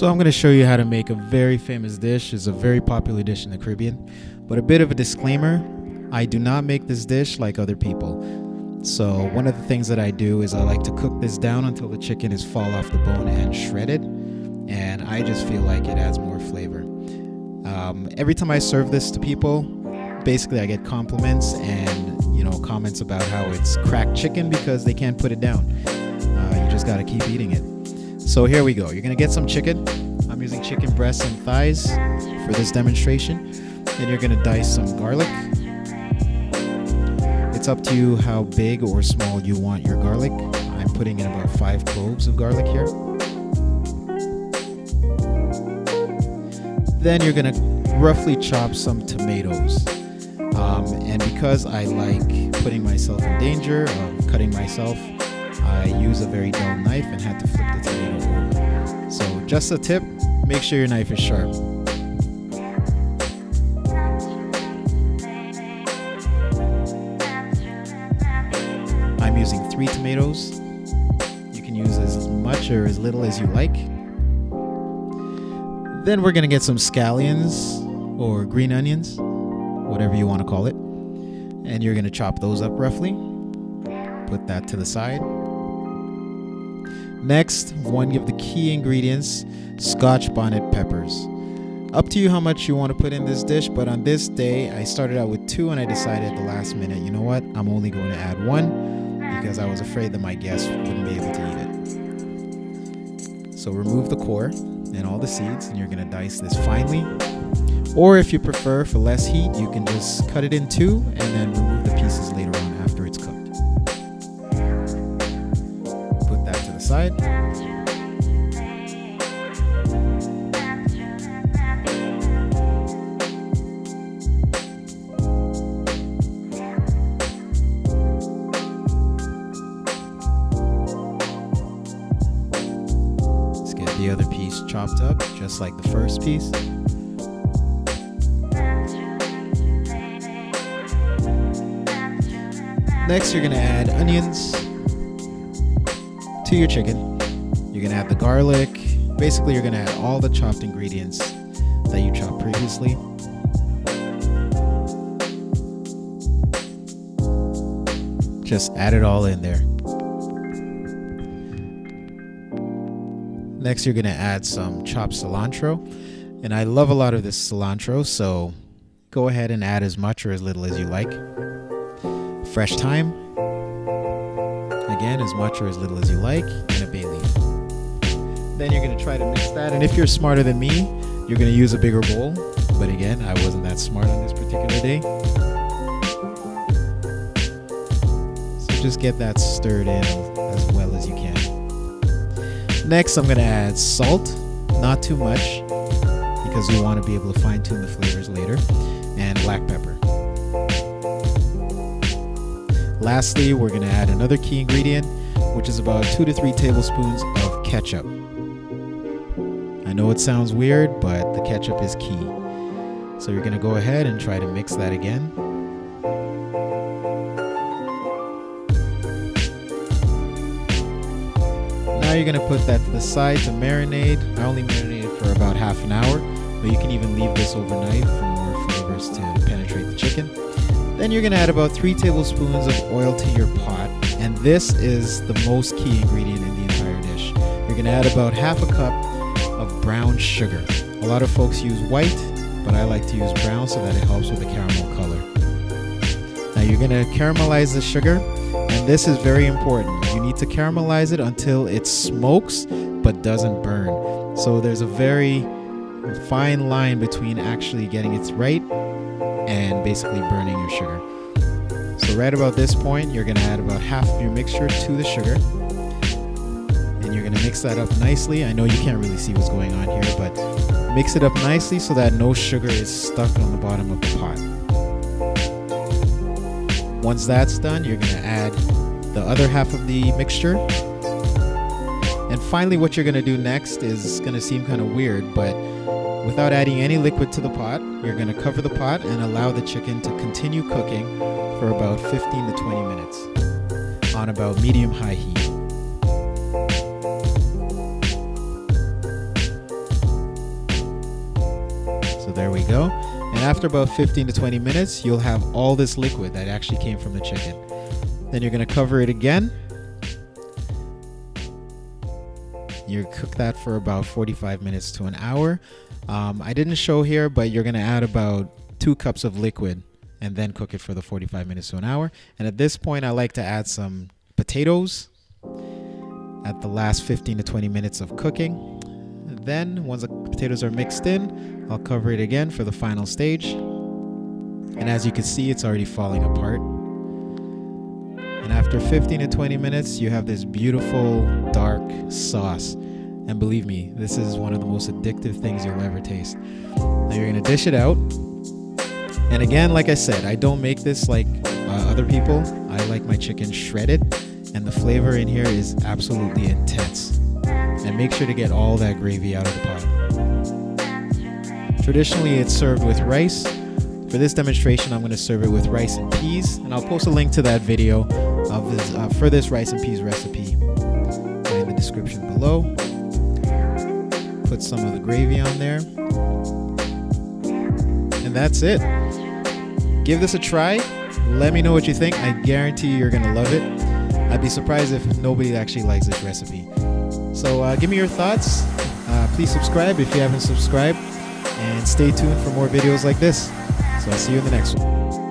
So I'm going to show you how to make a very famous dish. It's a very popular dish in the Caribbean. But a bit of a disclaimer, I do not make this dish like other people. So one of the things that I do is I like to cook this down until the chicken is fall off the bone and shredded. And I just feel like it adds more flavor. Every time I serve this to people, basically I get compliments and comments about how it's cracked chicken because they can't put it down. You just got to keep eating it. So here we go. You're going to get some chicken. I'm using chicken breasts and thighs for this demonstration. Then you're going to dice some garlic. It's up to you how big or small you want your garlic. I'm putting in about 5 cloves of garlic here. Then you're going to roughly chop some tomatoes. And because I like putting myself in danger of cutting myself, I use a very dull knife and had to flip the tomato over. So just a tip, make sure your knife is sharp. I'm using 3 tomatoes. You can use as much or as little as you like. Then we're gonna get some scallions or green onions, whatever you want to call it. And you're gonna chop those up roughly. Put that to the side. Next, one of the key ingredients, scotch bonnet peppers. Up to you how much you want to put in this dish, but on this day, I started out with 2 and I decided at the last minute, you know what, I'm only going to add 1 because I was afraid that my guests wouldn't be able to eat it. So remove the core and all the seeds, and you're going to dice this finely. Or if you prefer, for less heat, you can just cut it in 2 and then remove the pieces later on after it's cooked. Put that to the side. Let's get the other piece chopped up, just like the first piece. Next, you're going to add onions to your chicken. You're going to add the garlic. Basically, you're going to add all the chopped ingredients that you chopped previously. Just add it all in there. Next, you're going to add some chopped cilantro. And I love a lot of this cilantro, so go ahead and add as much or as little as you like. Fresh thyme, again, as much or as little as you like, and a bay leaf. Then you're going to try to mix that, and if you're smarter than me, you're going to use a bigger bowl, but again, I wasn't that smart on this particular day. So just get that stirred in as well as you can. Next, I'm going to add salt, not too much, because we want to be able to fine-tune the flavors later, and black pepper. Lastly, we're going to add another key ingredient, which is about 2 to 3 tablespoons of ketchup. I know it sounds weird, but the ketchup is key. So you're going to go ahead and try to mix that again. Now you're going to put that to the side to marinate. I only marinated for about half an hour, but you can even leave this overnight for more flavors to penetrate the chicken. Then you're going to add about 3 tablespoons of oil to your pot, and this is the most key ingredient in the entire dish. You're going to add about half a cup of brown sugar. A lot of folks use white, but I like to use brown so that it helps with the caramel color. Now you're going to caramelize the sugar, and this is very important. You need to caramelize it until it smokes but doesn't burn. So there's a very fine line between actually getting it right and basically burning your sugar. So right about this point, you're going to add about half of your mixture to the sugar, and you're going to mix that up nicely. I know you can't really see what's going on here, but mix it up nicely so that no sugar is stuck on the bottom of the pot. Once that's done, you're going to add the other half of the mixture. And finally, what you're going to do next is going to seem kind of weird, but without adding any liquid to the pot, you're going to cover the pot and allow the chicken to continue cooking for about 15 to 20 minutes on about medium-high heat. there we go. And after about 15 to 20 minutes, you'll have all this liquid that actually came from the chicken. Then you're going to cover it again. You cook that for about 45 minutes to an hour. I didn't show here, but you're going to add about 2 cups of liquid and then cook it for the 45 minutes to an hour. And at this point, I like to add some potatoes at the last 15 to 20 minutes of cooking. And then once the potatoes are mixed in, I'll cover it again for the final stage. And as you can see, it's already falling apart. And after 15 to 20 minutes, you have this beautiful dark sauce. And believe me, this is one of the most addictive things you'll ever taste. Now you're gonna dish it out. And again, like I said, I don't make this like other people. I like my chicken shredded, and the flavor in here is absolutely intense. And make sure to get all that gravy out of the pot. Traditionally, it's served with rice. For this demonstration, I'm going to serve it with rice and peas, and I'll post a link to that video for this rice and peas recipe in the description below. Put some of the gravy on there, and that's it. Give this a try. Let me know what you think. I guarantee you're going to love it. I'd be surprised if nobody actually likes this recipe. So give me your thoughts. Please subscribe if you haven't subscribed, and stay tuned for more videos like this. So I'll see you in the next one.